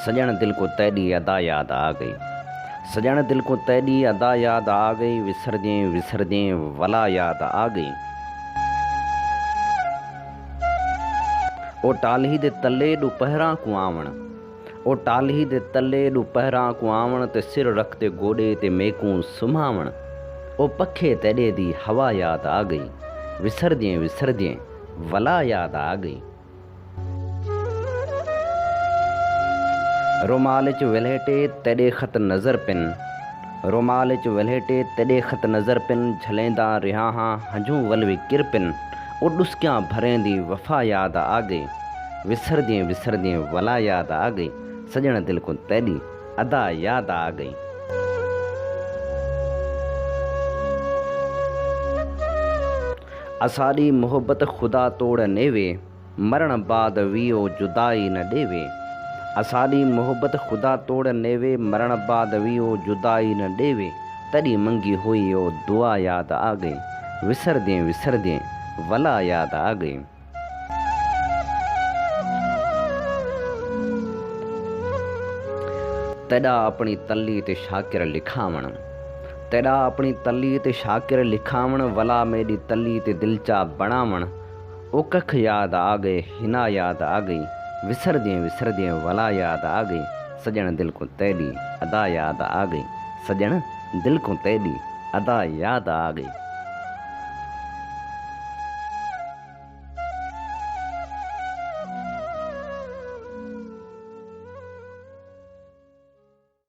सजण दिल को तेरी अदा याद आ गई। सजण दिल को तेरी अदा याद आ गई। विसरदे वला याद आ गई। ओ टालही दे तले दुपहरां को आवण। ओ टालही दे तले दुपहरां को आवण ते सिर रखते गोडे ते मेकूं सुम्हावण। ओ पखे तेरे दी हवा याद आ गई। विसरदे वला याद आ गई। रुमाल च वलहेटे तेरे खत नज़र पिन। रुमाल च वलहेटे तेरे खत नज़र पिन। झलेंदा रिहा हां हंझू वलवे किर पिन। ओ डुस्कियां भरें दी वफा याद आ गई। विसरदे वला याद आ गई। सजण दिल को तेरी अदा याद आ गई। असाड़ी मोहब्बत खुदा तोड़ नेवे। मरण बाद वियो जुदाई न देवे। असाड़ी मोहब्बत खुदा तोड़ नेवे। मरण बाद वियो जुदाई न देवे। तड़ी मंगी हुई ओ दुआ याद आ गई। विसरदे वला याद आ गई। तेड़ा अपनी तली ते शाकिर लिखावण। तेड़ा अपनी तली ते शाकिर लिखावण। वला मेरी तली ते दिलचा बनावण। ओ कख याद आ गए हिना याद आ गई। विसरदे वला याद आ गई। सजण दिल को तेरी अदा याद आ गई। सजण दिल को तेरी अदा याद आ गई।